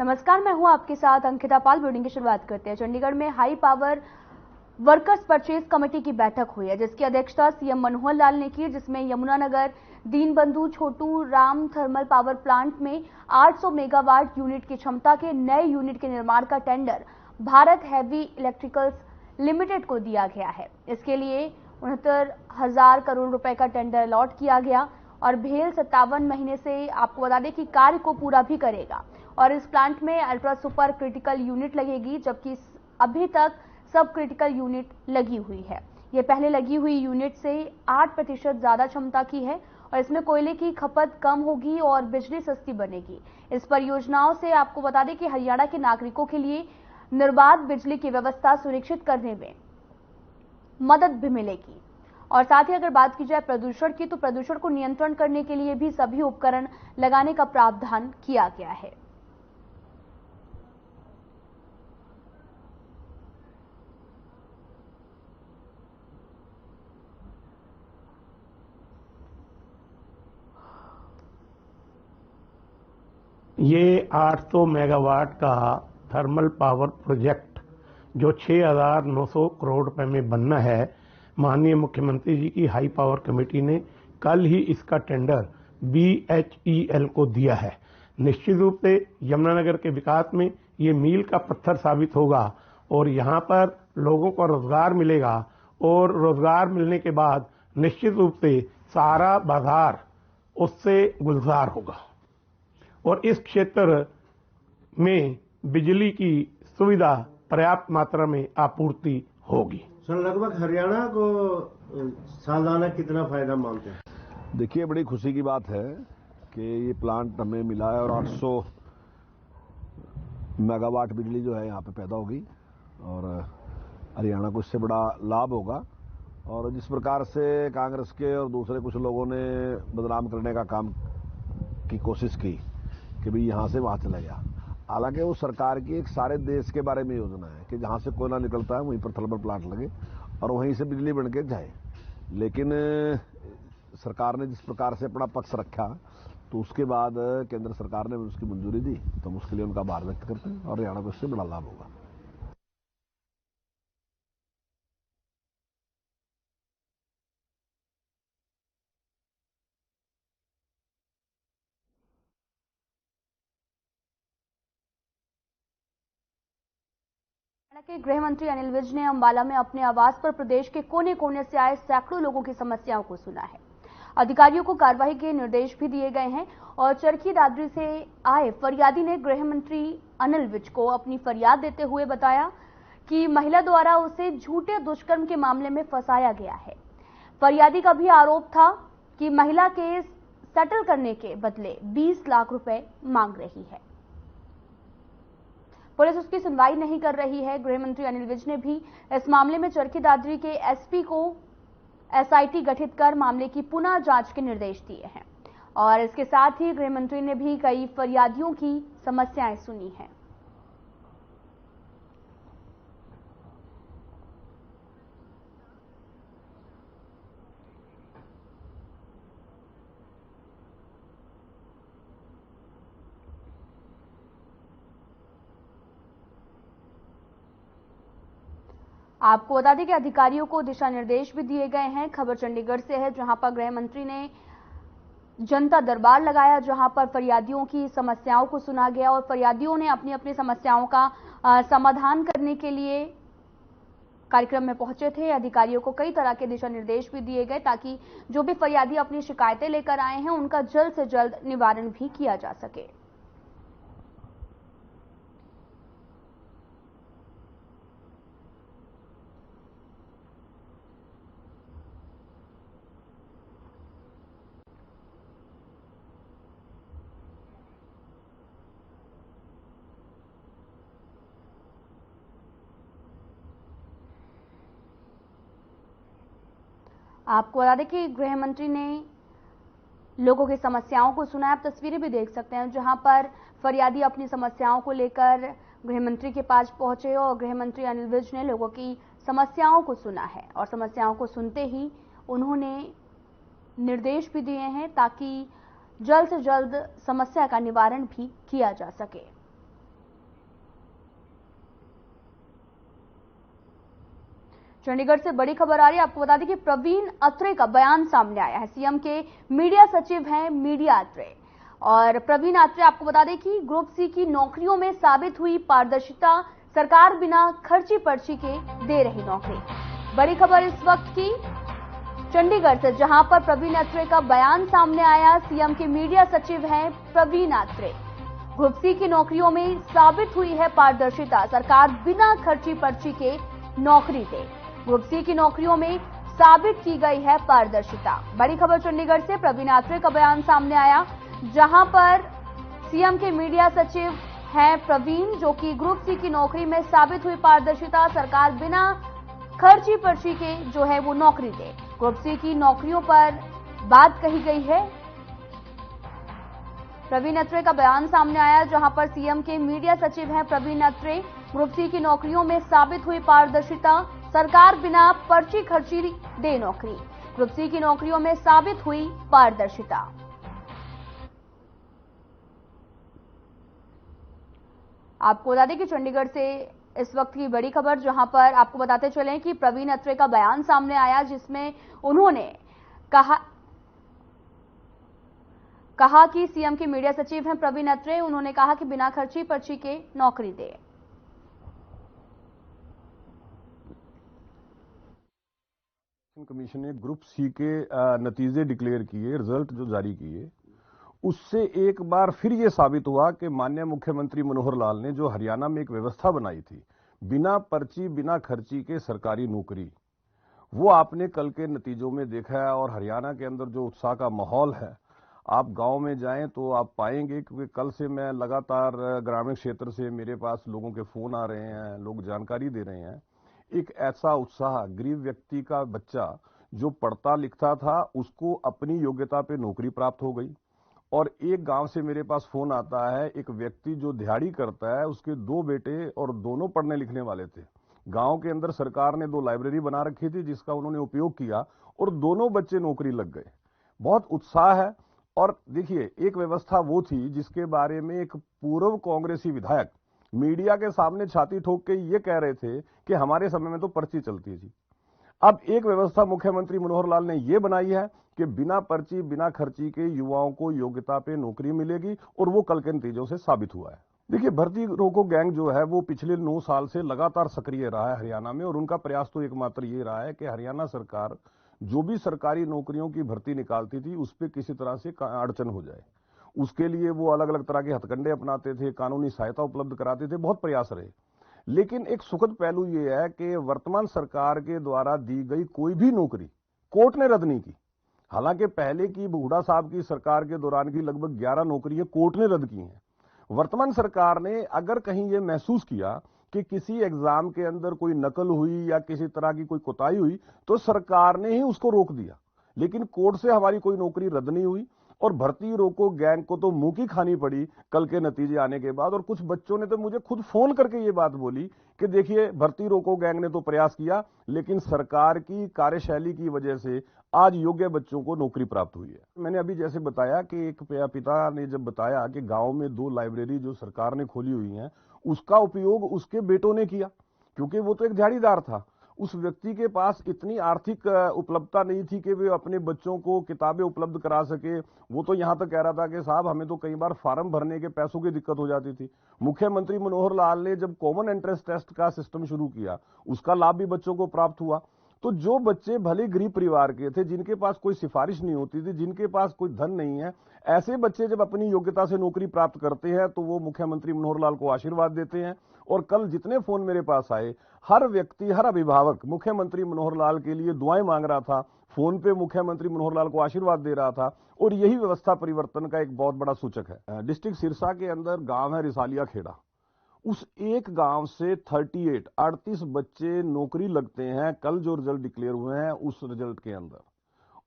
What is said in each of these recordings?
नमस्कार, मैं हूं आपके साथ अंकिता पाल। ब्रीडिंग की शुरुआत करते हैं। चंडीगढ़ में high power workers purchase committee की बैठक हुई है, जिसकी अध्यक्षता सीएम मनोहर लाल ने की, जिसमें Yamunanagar Deenbandhu Chhotu Ram thermal power plant में 800 मेगावाट यूनिट की क्षमता के नए यूनिट के निर्माण का tender Bharat heavy electricals limited को दिया गया है। इसके लिए 69,000 करोड़ रुपए का टेंडर अलॉट किया गया और भेल 57 महीने से आपको बता दें कि कार्य को पूरा भी करेगा और इस प्लांट में अल्ट्रा सुपर क्रिटिकल यूनिट लगेगी, जबकि अभी तक सब क्रिटिकल यूनिट लगी हुई है। ये पहले लगी हुई यूनिट से 8% ज्यादा क्षमता की है और इसमें कोयले की खपत कम होगी और बिजली सस्ती बनेगी। इस परियोजनाओं से आपको बता दें कि हरियाणा के नागरिकों के लिए निर्बाध बिजली की व्यवस्था सुनिश्चित करने में मदद भी मिलेगी। और साथ ही अगर बात की जाए प्रदूषण की, तो प्रदूषण को नियंत्रण करने के लिए भी सभी उपकरण लगाने का प्रावधान किया गया है। ये 800 मेगावाट का थर्मल पावर प्रोजेक्ट जो 6,900 करोड़ रुपए में बनना है, माननीय मुख्यमंत्री जी की हाई पावर कमेटी ने कल ही इसका टेंडर BHEL को दिया है। निश्चित रूप से यमुनानगर के विकास में ये मील का पत्थर साबित होगा और यहाँ पर लोगों को रोजगार मिलेगा और रोजगार मिलने के बाद निश्चित रूप से सारा बाजार उससे गुलजार होगा और इस क्षेत्र में बिजली की सुविधा पर्याप्त मात्रा में आपूर्ति होगी। सर, लगभग हरियाणा को सालाना कितना फायदा मानते हैं? देखिए, बड़ी खुशी की बात है कि ये प्लांट हमें मिला है और 800 मेगावाट बिजली जो है यहाँ पे पैदा होगी और हरियाणा को इससे बड़ा लाभ होगा। और जिस प्रकार से कांग्रेस के और दूसरे कुछ लोगों ने बदनाम करने का काम की कोशिश की कि भाई यहाँ से वहां चला गया, हालांकि वो सरकार की एक सारे देश के बारे में योजना है कि जहां से कोयला निकलता है वहीं पर थर्मल प्लांट लगे और वहीं से बिजली बन के जाए। लेकिन सरकार ने जिस प्रकार से अपना पक्ष रखा तो उसके बाद केंद्र सरकार ने उसकी मंजूरी दी, तो हम उसके लिए उनका आभार व्यक्त करते हैं और हरियाणा को इससे बड़ा लाभ होगा। के गृह मंत्री अनिल विज ने अंबाला में अपने आवास पर प्रदेश के कोने कोने से आए सैकड़ों लोगों की समस्याओं को सुना है। अधिकारियों को कार्रवाई के निर्देश भी दिए गए हैं और चरखी दादरी से आए फरियादी ने गृह मंत्री अनिल विज को अपनी फरियाद देते हुए बताया कि महिला द्वारा उसे झूठे दुष्कर्म के मामले में फंसाया गया है। फरियादी का भी आरोप था कि महिला केस सेटल करने के बदले 20 लाख रुपए मांग रही है। पुलिस उसकी सुनवाई नहीं कर रही है। गृह मंत्री अनिल विज ने भी इस मामले में चरखी दादरी के एसपी को SIT गठित कर मामले की पुनः जांच के निर्देश दिए हैं और इसके साथ ही गृह मंत्री ने भी कई फरियादियों की समस्याएं सुनी हैं। आपको बता दें कि अधिकारियों को दिशा निर्देश भी दिए गए हैं। खबर चंडीगढ़ से है, जहां पर गृह मंत्री ने जनता दरबार लगाया, जहां पर फरियादियों की समस्याओं को सुना गया और फरियादियों ने अपनी अपनी समस्याओं का समाधान करने के लिए कार्यक्रम में पहुंचे थे। अधिकारियों को कई तरह के दिशा निर्देश भी दिए गए ताकि जो भी फरियादी अपनी शिकायतें लेकर आए हैं उनका जल्द से जल्द निवारण भी किया जा सके। आपको बता दें कि गृह मंत्री ने लोगों की समस्याओं को सुना। आप तस्वीरें भी देख सकते हैं जहां पर फरियादी अपनी समस्याओं को लेकर गृह मंत्री के पास पहुंचे और गृह मंत्री अनिल विज ने लोगों की समस्याओं को सुना है और समस्याओं को सुनते ही उन्होंने निर्देश भी दिए हैं ताकि जल्द से जल्द समस्या का निवारण भी किया जा सके। चंडीगढ़ से बड़ी खबर आ रही है। आपको बता दें कि प्रवीण अत्रे का बयान सामने आया है। सीएम के मीडिया सचिव हैं मीडिया अत्रे, और प्रवीण अत्रे आपको बता दें कि ग्रुप सी की नौकरियों में साबित हुई पारदर्शिता, सरकार बिना खर्ची पर्ची के दे रही नौकरी। बड़ी खबर इस वक्त की चंडीगढ़ से, जहां पर प्रवीण अत्रे का बयान सामने आया। सीएम के मीडिया सचिव हैं प्रवीण अत्रे। ग्रुप सी की नौकरियों में साबित हुई है पारदर्शिता, सरकार बिना खर्ची पर्ची के नौकरी दे। ग्रुप सी की नौकरियों में साबित की गई है पारदर्शिता। बड़ी खबर चंडीगढ़ से प्रवीण अत्रे का बयान सामने आया, जहां पर सीएम के मीडिया सचिव हैं प्रवीण, जो कि ग्रुप सी की नौकरी में साबित हुई पारदर्शिता, सरकार बिना खर्ची पर्ची के जो है वो नौकरी दे। ग्रुप सी की नौकरियों पर बात कही गई है। प्रवीण अत्रे का बयान सामने आया, जहां पर सीएम के मीडिया सचिव हैं प्रवीण अत्रे। ग्रुप सी की नौकरियों में साबित हुई पारदर्शिता, सरकार बिना पर्ची खर्ची दे नौकरी। ग्रुप सी की नौकरियों में साबित हुई पारदर्शिता। आपको बता दें कि चंडीगढ़ से इस वक्त की बड़ी खबर, जहां पर आपको बताते चलें कि प्रवीण अत्रे का बयान सामने आया, जिसमें उन्होंने कहा कि सीएम के मीडिया सचिव हैं प्रवीण अत्रे। उन्होंने कहा कि बिना खर्ची पर्ची के नौकरी दे। कमीशन ने ग्रुप सी के नतीजे डिक्लेयर किए, रिजल्ट जो जारी किए, उससे एक बार फिर ये साबित हुआ कि माननीय मुख्यमंत्री मनोहर लाल ने जो हरियाणा में एक व्यवस्था बनाई थी, बिना पर्ची बिना खर्ची के सरकारी नौकरी, वो आपने कल के नतीजों में देखा है। और हरियाणा के अंदर जो उत्साह का माहौल है, आप गांव में जाएं तो आप पाएंगे, क्योंकि कल से मैं लगातार ग्रामीण क्षेत्र से मेरे पास लोगों के फोन आ रहे हैं, लोग जानकारी दे रहे हैं। एक ऐसा उत्साह, गरीब व्यक्ति का बच्चा जो पढ़ता लिखता था, उसको अपनी योग्यता पे नौकरी प्राप्त हो गई। और एक गांव से मेरे पास फोन आता है, एक व्यक्ति जो दिहाड़ी करता है, उसके 2 बेटे और दोनों पढ़ने लिखने वाले थे। गांव के अंदर सरकार ने 2 लाइब्रेरी बना रखी थी, जिसका उन्होंने उपयोग किया और दोनों बच्चे नौकरी लग गए। बहुत उत्साह है। और देखिए, एक व्यवस्था वो थी जिसके बारे में एक पूर्व कांग्रेसी विधायक मीडिया के सामने छाती ठोक के ये कह रहे थे कि हमारे समय में तो पर्ची चलती थी। अब एक व्यवस्था मुख्यमंत्री मनोहर लाल ने ये बनाई है कि बिना पर्ची बिना खर्ची के युवाओं को योग्यता पे नौकरी मिलेगी, और वो कल के नतीजों से साबित हुआ है। देखिए, भर्ती रोको गैंग जो है वो पिछले 9 साल से लगातार सक्रिय रहा है हरियाणा में, और उनका प्रयास तो एकमात्र ये रहा है कि हरियाणा सरकार जो भी सरकारी नौकरियों की भर्ती निकालती थी, उस पर किसी तरह से अड़चन हो जाए। उसके लिए वो अलग अलग तरह के हथकंडे अपनाते थे, कानूनी सहायता उपलब्ध कराते थे, बहुत प्रयास रहे। लेकिन एक सुखद पहलू ये है कि वर्तमान सरकार के द्वारा दी गई कोई भी नौकरी कोर्ट ने रद्द नहीं की। हालांकि पहले की हुड्डा साहब की सरकार के दौरान की लगभग 11 नौकरियां कोर्ट ने रद्द की हैं। वर्तमान सरकार ने अगर कहीं ये महसूस किया कि किसी एग्जाम के अंदर कोई नकल हुई या किसी तरह की कोई कोताही हुई, तो सरकार ने ही उसको रोक दिया। लेकिन कोर्ट से हमारी कोई नौकरी रद्द नहीं हुई, और भर्ती रोको गैंग को तो मुंह की खानी पड़ी कल के नतीजे आने के बाद। और कुछ बच्चों ने तो मुझे खुद फोन करके ये बात बोली कि देखिए, भर्ती रोको गैंग ने तो प्रयास किया, लेकिन सरकार की कार्यशैली की वजह से आज योग्य बच्चों को नौकरी प्राप्त हुई है। मैंने अभी जैसे बताया कि एक पिता ने जब बताया कि गांव में 2 लाइब्रेरी जो सरकार ने खोली हुई हैं, उसका उपयोग उसके बेटों ने किया, क्योंकि वो तो एक दिहाड़ीदार था। उस व्यक्ति के पास इतनी आर्थिक उपलब्धता नहीं थी कि वे अपने बच्चों को किताबें उपलब्ध करा सके। वो तो यहां तक कह रहा था कि साहब, हमें तो कई बार फार्म भरने के पैसों की दिक्कत हो जाती थी। मुख्यमंत्री मनोहर लाल ने जब कॉमन एंट्रेंस टेस्ट का सिस्टम शुरू किया, उसका लाभ भी बच्चों को प्राप्त हुआ। तो जो बच्चे भले गरीब परिवार के थे, जिनके पास कोई सिफारिश नहीं होती थी, जिनके पास कोई धन नहीं है, ऐसे बच्चे जब अपनी योग्यता से नौकरी प्राप्त करते हैं तो वो मुख्यमंत्री मनोहर लाल को आशीर्वाद देते हैं। और कल जितने फोन मेरे पास आए, हर व्यक्ति, हर अभिभावक मुख्यमंत्री मनोहर लाल के लिए दुआएं मांग रहा था, फोन पे मुख्यमंत्री मनोहर लाल को आशीर्वाद दे रहा था। और यही व्यवस्था परिवर्तन का एक बहुत बड़ा सूचक है। डिस्ट्रिक्ट सिरसा के अंदर गांव है रिसालिया खेड़ा, उस एक गांव से 38 बच्चे नौकरी लगते हैं कल जो रिजल्ट डिक्लेयर हुए हैं उस रिजल्ट के अंदर।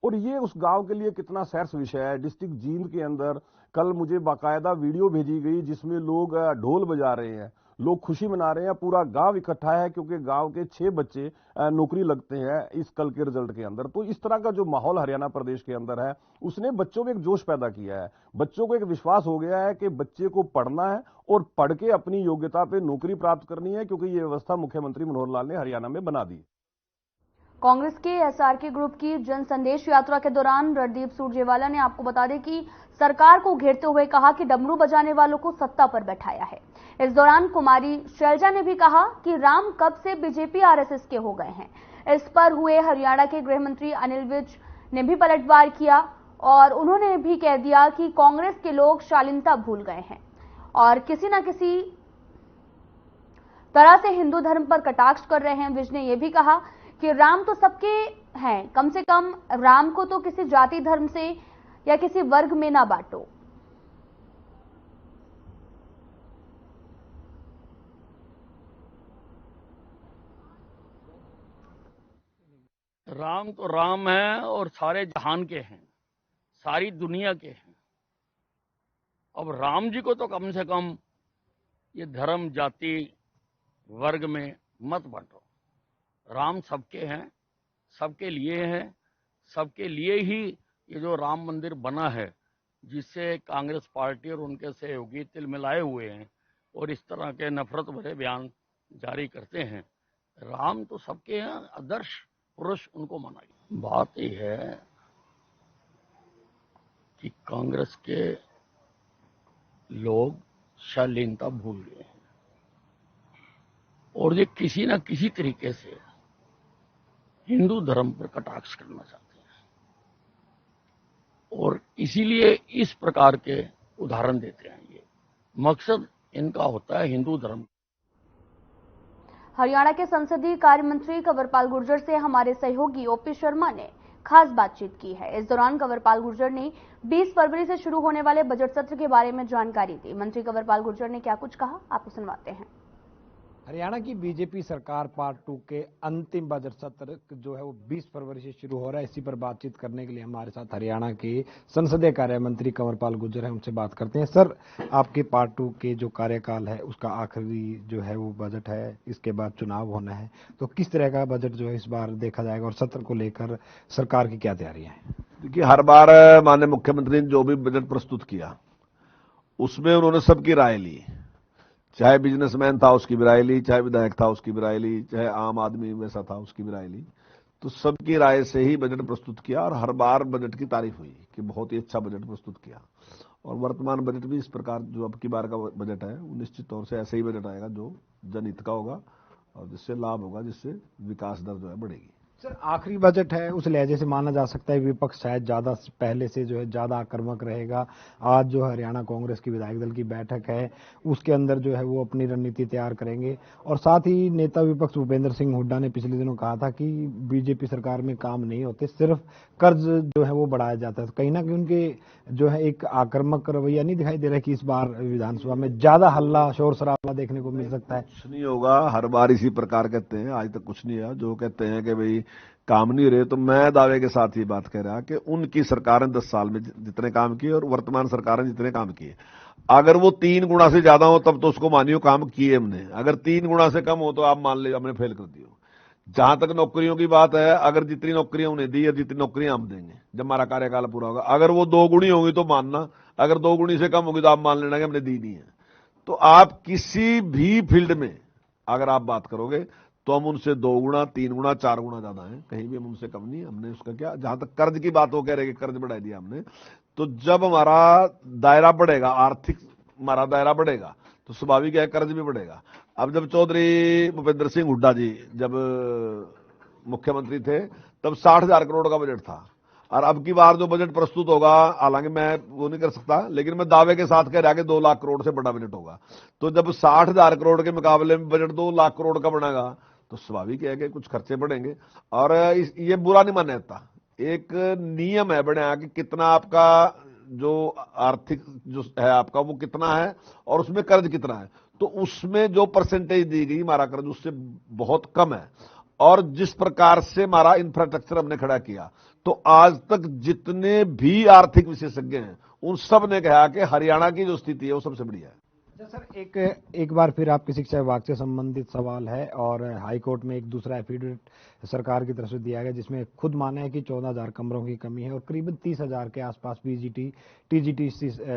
और ये उस गांव के लिए कितना सैर्स विषय है। डिस्ट्रिक्ट जींद के अंदर कल मुझे बाकायदा वीडियो भेजी गई जिसमें लोग ढोल बजा रहे हैं, लोग खुशी मना रहे हैं, पूरा गांव इकट्ठा है, क्योंकि गांव के 6 बच्चे नौकरी लगते हैं इस कल के रिजल्ट के अंदर। तो इस तरह का जो माहौल हरियाणा प्रदेश के अंदर है, उसने बच्चों में एक जोश पैदा किया है। बच्चों को एक विश्वास हो गया है कि बच्चे को पढ़ना है और पढ़ के अपनी योग्यता पे नौकरी प्राप्त करनी है, क्योंकि ये व्यवस्था मुख्यमंत्री मनोहर लाल ने हरियाणा में बना दी। कांग्रेस के एसआरके ग्रुप की जन संदेश यात्रा के दौरान रणदीप सुरजेवाला ने आपको बता दें कि सरकार को घेरते हुए कहा कि डमरू बजाने वालों को सत्ता पर बैठाया है। इस दौरान कुमारी शैलजा ने भी कहा कि राम कब से बीजेपी आरएसएस के हो गए हैं। इस पर हुए हरियाणा के गृह मंत्री अनिल विज ने भी पलटवार किया और उन्होंने भी कह दिया कि कांग्रेस के लोग शालीनता भूल गए हैं और किसी न किसी तरह से हिंदू धर्म पर कटाक्ष कर रहे हैं। विज ने यह भी कहा कि राम तो सबके हैं, कम से कम राम को तो किसी जाति धर्म से या किसी वर्ग में ना बांटो। राम तो राम है और सारे जहान के हैं, सारी दुनिया के हैं। अब राम जी को तो कम से कम ये धर्म जाति वर्ग में मत बांटो। राम सबके हैं, सबके लिए हैं, सबके लिए ही ये जो राम मंदिर बना है, जिससे कांग्रेस पार्टी और उनके सहयोगी तिल मिलाए हुए हैं और इस तरह के नफरत भरे बयान जारी करते हैं। राम तो सबके हैं, आदर्श पुरुष उनको मनाइए। बात यह है कि कांग्रेस के लोग शालीनता भूल गए हैं और ये किसी न किसी तरीके से हिंदू धर्म पर कटाक्ष करना चाहते हैं और इसीलिए इस प्रकार के उदाहरण देते हैं। ये मकसद इनका होता है हिंदू धर्म। हरियाणा के संसदीय कार्य मंत्री कंवरपाल गुर्जर से हमारे सहयोगी ओपी शर्मा ने खास बातचीत की है। इस दौरान कंवरपाल गुर्जर ने 20 फरवरी से शुरू होने वाले बजट सत्र के बारे में जानकारी दी। मंत्री कंवरपाल गुर्जर ने क्या कुछ कहा, आपको सुनवाते हैं। हरियाणा की बीजेपी सरकार पार्ट 2 के अंतिम बजट सत्र जो है वो 20 फरवरी से शुरू हो रहा है। इसी पर बातचीत करने के लिए हमारे साथ हरियाणा के संसदीय कार्य मंत्री कंवरपाल गुर्जर हैं, उनसे बात करते हैं। सर, आपके पार्ट 2 के जो कार्यकाल है उसका आखिरी जो है वो बजट है, इसके बाद चुनाव होना है, तो किस तरह का बजट जो है इस बार देखा जाएगा और सत्र को लेकर सरकार की क्या तैयारी है? देखिए, हर बार माननीय मुख्यमंत्री ने जो भी बजट प्रस्तुत किया उसमें उन्होंने सबकी राय ली। चाहे बिजनेसमैन था उसकी भी राय ली, चाहे विधायक था उसकी भी राय ली, चाहे आम आदमी वैसा था उसकी भी राय ली। तो सबकी राय से ही बजट प्रस्तुत किया और हर बार बजट की तारीफ हुई कि बहुत ही अच्छा बजट प्रस्तुत किया। और वर्तमान बजट भी इस प्रकार जो अब की बार का बजट है वो निश्चित तौर से ऐसे ही बजट आएगा जो जनहित का होगा और जिससे लाभ होगा, जिससे विकास दर जो है बढ़ेगी। सर, आखिरी बजट है उस लहजे से माना जा सकता है विपक्ष शायद ज्यादा पहले से जो है ज्यादा आक्रामक रहेगा। आज जो हरियाणा कांग्रेस की विधायक दल की बैठक है उसके अंदर जो है वो अपनी रणनीति तैयार करेंगे और साथ ही नेता विपक्ष भूपेंद्र सिंह हुड्डा ने पिछले दिनों कहा था कि बीजेपी सरकार में काम नहीं होते, सिर्फ कर्ज जो है वो बढ़ाया जाता है। तो कहीं ना कहीं उनके जो है एक आक्रामक रवैया नहीं दिखाई दे रहा है कि इस बार विधानसभा में ज्यादा हल्ला शोर शराबा देखने को मिल सकता है? कुछ नहीं होगा, हर बार इसी प्रकार कहते हैं, आज तक कुछ नहीं है। जो कहते हैं कि भाई काम नहीं रहे, तो मैं दावे के साथ ये बात कह रहा कि उनकी सरकार ने 10 साल में जितने काम किए और वर्तमान सरकार ने जितने काम किए, अगर वो 3 गुना से ज्यादा हो तब तो उसको मानियो काम किए हमने। अगर 3 गुना से कम हो तो आप मान लीजिए हमने फेल कर दिया। जहां तक नौकरियों की बात है, अगर जितनी नौकरियां उन्हें दी और जितनी नौकरियां हम देंगे जब हमारा कार्यकाल पूरा होगा, अगर वो 2 गुणी होंगी तो मानना, अगर 2 गुणी से कम होगी तो आप मान लेना कि हमने दी नहीं है। तो आप किसी भी फील्ड में अगर आप बात करोगे तो हम उनसे 2 गुना 3 गुना 4 गुना ज्यादा है, कहीं भी हम उनसे कम नहीं। हमने उसका क्या, जहां तक कर्ज की बात हो कह रहे कि कर्ज बढ़ा दिया हमने, तो जब हमारा दायरा बढ़ेगा, आर्थिक हमारा दायरा बढ़ेगा तो स्वाभाविक है कर्ज भी बढ़ेगा। अब जब चौधरी भूपेंद्र सिंह हुड्डा जी जब मुख्यमंत्री थे तब 60,000 करोड़ का बजट था और अब की बार जो बजट प्रस्तुत होगा, हालांकि मैं वो नहीं कर सकता, लेकिन मैं दावे के साथ कह रहा कि 2 लाख करोड़ से बड़ा बजट होगा। तो जब 60,000 करोड़ के मुकाबले में बजट 2 लाख करोड़ का बनेगा तो स्वाभाविक है कि कुछ खर्चे बढ़ेंगे। और ये बुरा नहीं माना जाता, एक नियम है बना कि कितना आपका जो आर्थिक जो है आपका वो कितना है और उसमें कर्ज कितना है, तो उसमें जो परसेंटेज दी गई हमारा कर्ज उससे बहुत कम है। और जिस प्रकार से हमारा इंफ्रास्ट्रक्चर हमने खड़ा किया, तो आज तक जितने भी आर्थिक विशेषज्ञ हैं उन सब ने कहा कि हरियाणा की जो स्थिति है वो सबसे बढ़िया है। सर एक बार फिर आपकी शिक्षा विभाग से संबंधित सवाल है और हाई कोर्ट में एक दूसरा एफिडेविट सरकार की तरफ से दिया गया जिसमें खुद माना है कि 14,000 कमरों की कमी है और करीबन 30,000 के आसपास पीजीटी टीजीटी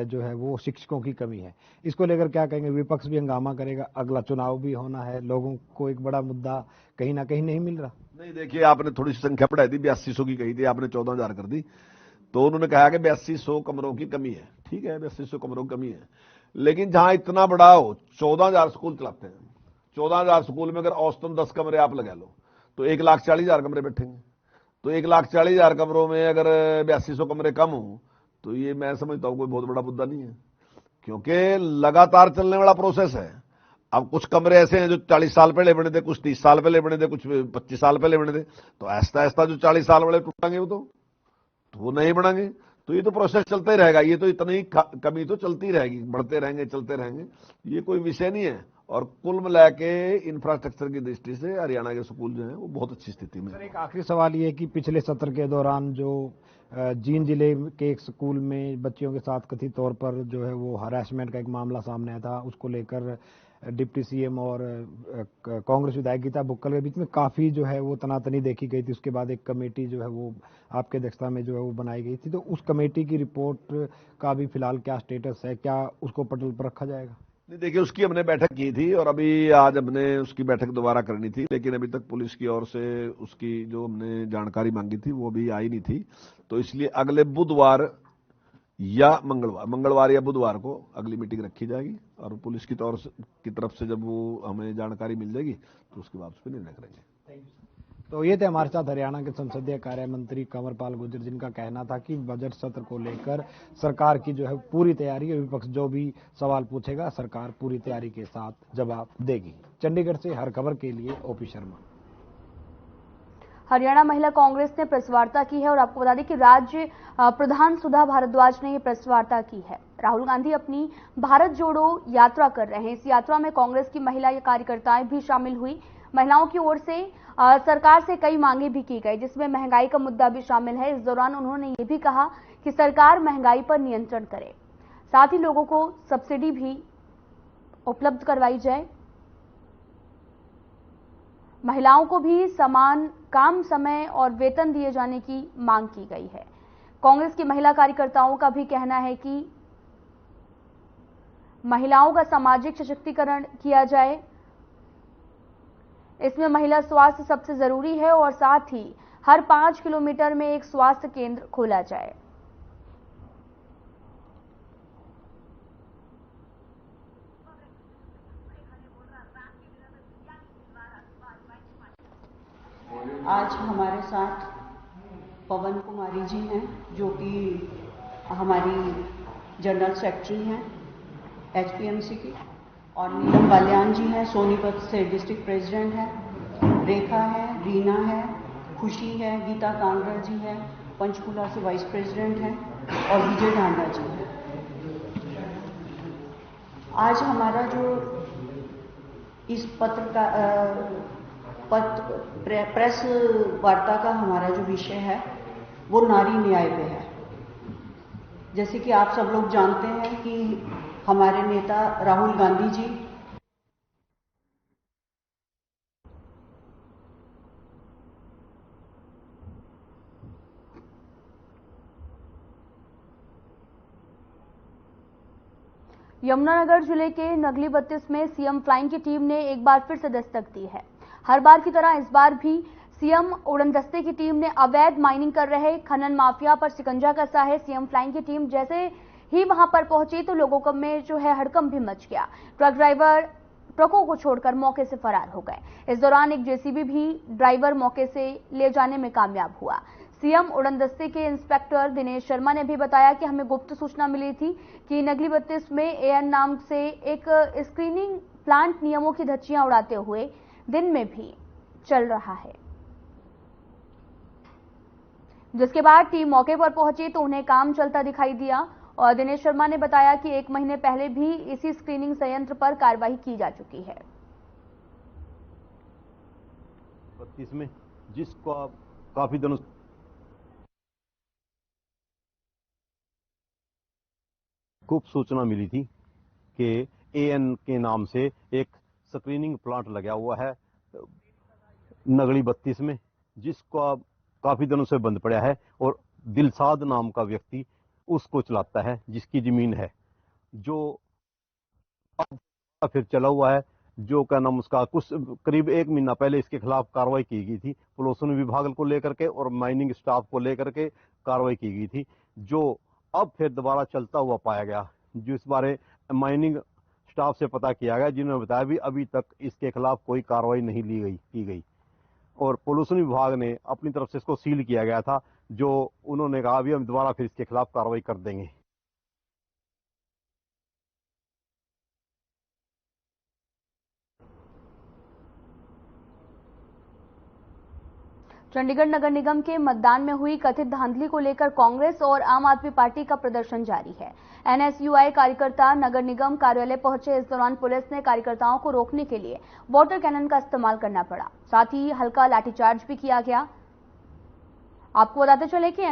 जो है वो शिक्षकों की कमी है। इसको लेकर क्या कहेंगे? विपक्ष भी हंगामा करेगा, अगला चुनाव भी होना है, लोगों को एक बड़ा मुद्दा कहीं ना कहीं नहीं मिल रहा। नहीं, देखिए, आपने थोड़ी सी संख्या बढ़ाई थी, 8200 की कही थी, आपने 14,000 कर दी। तो उन्होंने कहा कि 8200 कमरों की कमी है। ठीक है, 8200 कमरों की कमी है, लेकिन जहां इतना बड़ा हो, 14,000 स्कूल चलाते हैं, 14,000 स्कूल में अगर औसतन 10 कमरे आप लगा लो तो 1,40,000 कमरे बैठेंगे। तो 1,40,000 कमरों में अगर 8200 कमरे कम हो तो ये मैं समझता हूं कोई बहुत बड़ा मुद्दा नहीं है, क्योंकि लगातार चलने वाला प्रोसेस है। अब कुछ कमरे ऐसे हैं जो 40 साल पहले बने थे, कुछ 30 साल पहले बने थे, कुछ 25 साल पहले बने थे। तो ऐसा ऐसा जो 40 साल वाले टूटेंगे तो वो नहीं बढ़ेंगे। तो ये तो प्रोसेस चलता ही रहेगा, ये तो इतनी कमी तो चलती रहेगी, बढ़ते रहेंगे, चलते रहेंगे, ये कोई विषय नहीं है। और कुल मिला के इंफ्रास्ट्रक्चर की दृष्टि से हरियाणा के स्कूल जो है वो बहुत अच्छी स्थिति में। सर, एक आखिरी सवाल ये कि पिछले सत्र के दौरान जो जींद जिले के एक स्कूल में बच्चियों के साथ कथित तौर पर जो है वो हरासमेंट का एक मामला सामने आया था, उसको लेकर डिप्टी सीएम और कांग्रेस विधायक गीता बुक्कल के बीच में काफी जो है वो तनातनी देखी गई थी। उसके बाद एक कमेटी जो है वो आपके अध्यक्षता में जो है वो बनाई गई थी। तो उस कमेटी की रिपोर्ट का भी फिलहाल क्या स्टेटस है? क्या उसको पटल पर रखा जाएगा? नहीं, देखिए, उसकी हमने बैठक की थी और अभी आज हमने उसकी बैठक दोबारा करनी थी, लेकिन अभी तक पुलिस की ओर से उसकी जो हमने जानकारी मांगी थी वो अभी आई नहीं थी। तो इसलिए अगले बुधवार या मंगलवार या बुधवार को अगली मीटिंग रखी जाएगी और पुलिस की तरफ से जब वो हमें जानकारी मिल जाएगी तो उसके बाद उस पर निर्णय करेंगे। तो ये थे हमारे साथ हरियाणा के संसदीय कार्य मंत्री कंवरपाल गुर्जर, जिनका कहना था कि बजट सत्र को लेकर सरकार की जो है पूरी तैयारी है, विपक्ष जो भी सवाल पूछेगा सरकार पूरी तैयारी के साथ जवाब देगी। चंडीगढ़ से हर खबर के लिए ओपी शर्मा। हरियाणा महिला कांग्रेस ने प्रेस वार्ता की है और आपको बता दें कि राज्य प्रधान सुधा भारद्वाज ने यह प्रेस वार्ता की है। राहुल गांधी अपनी भारत जोड़ो यात्रा कर रहे हैं। इस यात्रा में कांग्रेस की महिला कार्यकर्ताएं भी शामिल हुई। महिलाओं की ओर से सरकार से कई मांगे भी की गई, जिसमें महंगाई का मुद्दा भी शामिल है। इस दौरान उन्होंने ये भी कहा कि सरकार महंगाई पर नियंत्रण करे, साथ ही लोगों को सब्सिडी भी उपलब्ध करवाई जाए। महिलाओं को भी समान काम, समय और वेतन दिए जाने की मांग की गई है। कांग्रेस की महिला कार्यकर्ताओं का भी कहना है कि महिलाओं का सामाजिक सशक्तिकरण किया जाए, इसमें महिला स्वास्थ्य सबसे जरूरी है और साथ ही हर 5 किलोमीटर में एक स्वास्थ्य केंद्र खोला जाए। आज हमारे साथ पवन कुमारी जी हैं, जो कि हमारी जनरल सेक्रेटरी हैं एचपीएमसी की, और नीलम बाल्यान जी हैं, सोनीपत से डिस्ट्रिक्ट प्रेसिडेंट हैं, रेखा है, रीना है, खुशी है, गीता कांगड़ा जी है, पंचकुला से वाइस प्रेसिडेंट हैं, और विजय ढांडा जी हैं। आज हमारा जो इस प्रेस वार्ता का हमारा जो विषय है वो नारी न्याय पे है। जैसे कि आप सब लोग जानते हैं कि हमारे नेता राहुल गांधी जी यमुनानगर जिले के नगली 32 में सीएम फ्लाइंग की टीम ने एक बार फिर से दस्तक दी है। हर बार की तरह इस बार भी सीएम उड़न दस्ते की टीम ने अवैध माइनिंग कर रहे खनन माफिया पर शिकंजा कसा है। सीएम फ्लाइंग की टीम जैसे ही वहां पर पहुंची तो लोगों को में जो है हड़कंप भी मच गया। ट्रक ड्राइवर ट्रकों को छोड़कर मौके से फरार हो गए। इस दौरान एक जेसीबी भी ड्राइवर मौके से ले जाने में कामयाब हुआ। सीएम उड़न दस्ते के इंस्पेक्टर दिनेश शर्मा ने भी बताया कि हमें गुप्त सूचना मिली थी कि नगली 32 में एएन नाम से एक स्क्रीनिंग प्लांट नियमों की धज्जियां उड़ाते हुए दिन में भी चल रहा है, जिसके बाद टीम मौके पर पहुंची तो उन्हें काम चलता दिखाई दिया। और दिनेश शर्मा ने बताया कि 1 महीने पहले भी इसी स्क्रीनिंग संयंत्र पर कार्रवाई की जा चुकी है। 32 में जिसको काफी दिनों गुप्त सूचना मिली थी कि AN के नाम से एक स्क्रीनिंग प्लांट लगा हुआ है नगड़ी 32 में, जिसका काफी दिनों से बंद पड़ा है और दिलसाद नाम का व्यक्ति उसको चलाता है, जिसकी जमीन है, जो फिर चला हुआ है, जो क्या नाम उसका कुछ करीब 1 महीना पहले इसके खिलाफ कार्रवाई की गई थी पॉल्यूशन विभाग को लेकर के और माइनिंग स्टाफ को लेकर के कार्रवाई की गई थी, जो अब फिर दोबारा चलता हुआ पाया गया। जिस बारे माइनिंग स्टाफ से पता किया गया, जिन्होंने बताया भी अभी तक इसके खिलाफ कोई कार्रवाई नहीं की गई और पॉल्यूशन विभाग ने अपनी तरफ से इसको सील किया गया था, जो उन्होंने कहा अभी हम दोबारा फिर इसके खिलाफ कार्रवाई कर देंगे। चंडीगढ़ नगर निगम के मतदान में हुई कथित धांधली को लेकर कांग्रेस और आम आदमी पार्टी का प्रदर्शन जारी है। NSUI कार्यकर्ता नगर निगम कार्यालय पहुंचे। इस दौरान पुलिस ने कार्यकर्ताओं को रोकने के लिए वाटर कैनन का इस्तेमाल करना पड़ा, साथ ही हल्का लाठीचार्ज भी किया गया। आपको बताते चले कि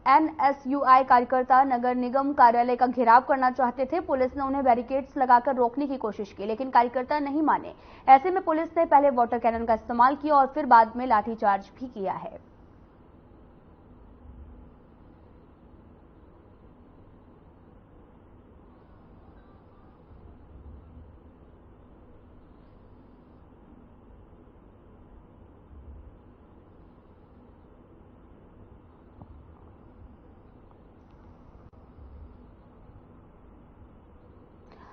NSUI कार्यकर्ता नगर निगम कार्यालय का घेराव करना चाहते थे। पुलिस ने उन्हें बैरिकेड्स लगाकर रोकने की कोशिश की, लेकिन कार्यकर्ता नहीं माने। ऐसे में पुलिस ने पहले वाटर कैनन का इस्तेमाल किया और फिर बाद में लाठीचार्ज भी किया है।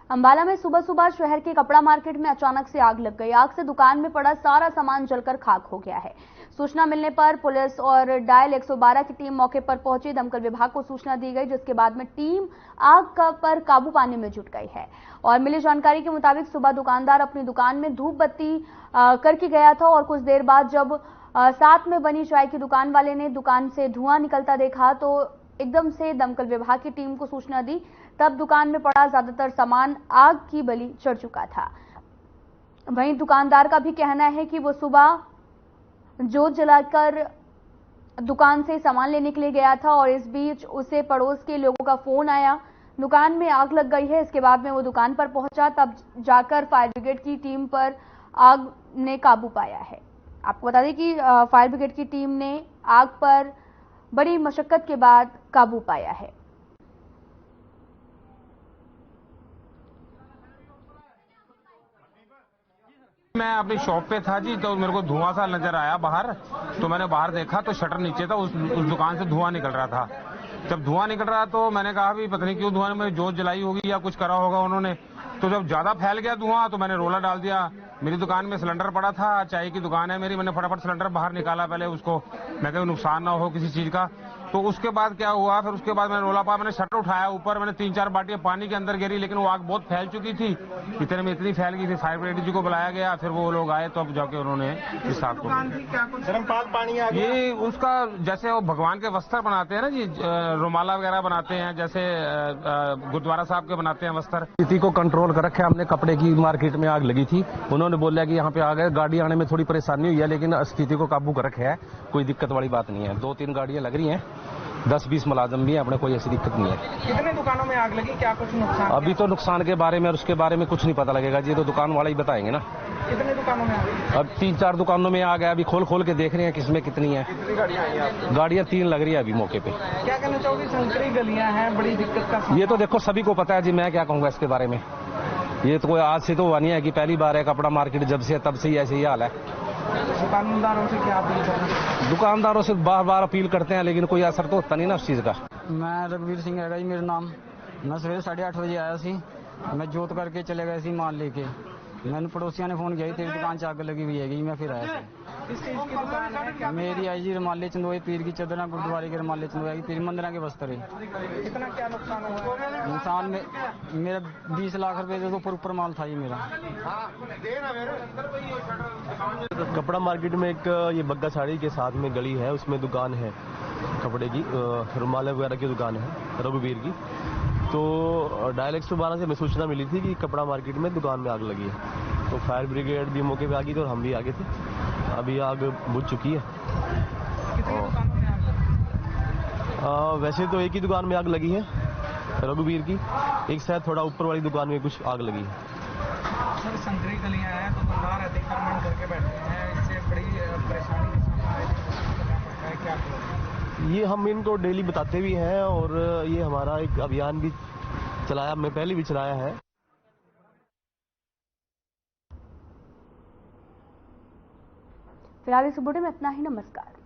अंबाला में सुबह सुबह शहर के कपड़ा मार्केट में अचानक से आग लग गई। आग से दुकान में पड़ा सारा सामान जलकर खाक हो गया है। सूचना मिलने पर पुलिस और डायल 112 की टीम मौके पर पहुंची। दमकल विभाग को सूचना दी गई, जिसके बाद में टीम आग पर काबू पाने में जुट गई है। और मिली जानकारी के मुताबिक सुबह दुकानदार अपनी दुकान में धूप बत्ती करके गया था और कुछ देर बाद जब साथ में बनी चाय की दुकान वाले ने दुकान से धुआं निकलता देखा तो एकदम से दमकल विभाग की टीम को सूचना दी। तब दुकान में पड़ा ज्यादातर सामान आग की बलि चढ़ चुका था। वहीं दुकानदार का भी कहना है कि वो सुबह जोत जलाकर दुकान से सामान लेने के लिए गया था और इस बीच उसे पड़ोस के लोगों का फोन आया, दुकान में आग लग गई है। इसके बाद में वो दुकान पर पहुंचा, तब जाकर फायर ब्रिगेड की टीम पर आग ने काबू पाया है। आपको बता दें कि फायर ब्रिगेड की टीम ने आग पर बड़ी मशक्कत के बाद काबू पाया है। मैं अपनी शॉप पे था जी, तो मेरे को धुआं सा नजर आया बाहर, तो मैंने बाहर देखा तो शटर नीचे था, उस दुकान से धुआं निकल रहा था। जब धुआं निकल रहा तो मैंने कहा भी पता नहीं क्यों धुआं में जोत जलाई होगी या कुछ करा होगा उन्होंने। तो जब ज्यादा फैल गया धुआं तो मैंने रोला डाल दिया। मेरी दुकान में सिलेंडर पड़ा था, चाय की दुकान है मेरी, मैंने फटाफट सिलेंडर बाहर निकाला पहले उसको, मैं कहीं नुकसान ना हो किसी चीज का। तो उसके बाद क्या हुआ, फिर उसके बाद मैंने रोला पाया, मैंने शटर उठाया ऊपर, मैंने 3-4 बाल्टियां पानी के अंदर गिरी, लेकिन वो आग बहुत फैल चुकी थी, इतने में इतनी फैल गई थी। फायर ब्रिगेड जी को बुलाया गया, फिर वो लोग आए तो अब जाके उन्होंने इस आग को, ये उसका जैसे वो भगवान के वस्त्र बनाते हैं ना जी, रुमाला वगैरह बनाते हैं, जैसे गुरुद्वारा साहब के बनाते हैं वस्त्र। स्थिति को कंट्रोल कर रखा है हमने। कपड़े की मार्केट में आग लगी थी, उन्होंने बोला कि यहाँ पे आ गए, गाड़ी आने में थोड़ी परेशानी हुई है, लेकिन स्थिति को काबू कर रखा है, कोई दिक्कत वाली बात नहीं है। 2-3 गाड़ियां लग रही हैं, 10-20 मुलाजम भी हैं, अपने कोई ऐसी दिक्कत नहीं है। कितने दुकानों में आग लगी, क्या कुछ नुकसान? अभी तो नुकसान के बारे में और उसके बारे में कुछ नहीं पता लगेगा जी, तो दुकान वाले ही बताएंगे ना। कितने दुकानों में आग? अब 3-4 दुकानों में आ गया, अभी खोल के देख रहे हैं किसमें कितनी है। गाड़ियां 3 लग रही है अभी मौके पे। क्या कहना चाहोगे, संकरी गलियां हैं, बड़ी दिक्कत का? ये तो देखो सभी को पता है जी, मैं क्या कहूँगा इसके बारे में। ये तो कोई आज से तो हुआ नहीं है कि पहली बार है, कपड़ा मार्केट जब से तब से ही ऐसे ही हाल है। दुकानदारों से क्या अपील करना? दुकानदारों से बार अपील करते हैं, लेकिन कोई असर तो होता नहीं ना उस चीज का। मैं रघुवीर सिंह है जी मेरा नाम। मैं सवेरे 8:30 बजे आया सी, मैं जोत करके चले गए सी माल लेके। मैंने पड़ोसियों ने फोन किया तेरी दुकान से आग लगी हुई है, मैं फिर आया सी। किस चीज की दुकान है? क्या मेरी आई जी रुमाले चंदोए, पीर की चदरा, गुरुद्वारे के रुमाले चंदोए, पीर मंदिर के वस्त्र है। कितना क्या नुकसान हुआ? नुकसान में मेरा 20 लाख रुपए से ऊपर माल था ये मेरा। कपड़ा मार्केट में एक ये बग्गा साड़ी के साथ में गली है, उसमें दुकान है कपड़े की, रुमाल वगैरह की दुकान है रघुवीर की। तो डायल 112 से हमें सूचना मिली थी कि कपड़ा मार्केट में दुकान में आग लगी है, तो फायर ब्रिगेड भी मौके पे आ गई थी और हम भी आगे थे। अभी आग बुझ चुकी है। वैसे तो एक ही दुकान में आग लगी है रघुवीर की, एक शायद थोड़ा ऊपर वाली दुकान में कुछ आग लगी है। अक्सर संकरी गलियां हैं तो दुकानदार अतिक्रमण करके बैठे हैं, इससे बड़ी परेशानी का सामना करना पड़ता है, क्या करें? ये हम इनको डेली बताते भी हैं और ये हमारा एक अभियान भी चलाया, मैं पहले भी चलाया है। फिलहाल इस बुलेटिन में इतना ही। नमस्कार।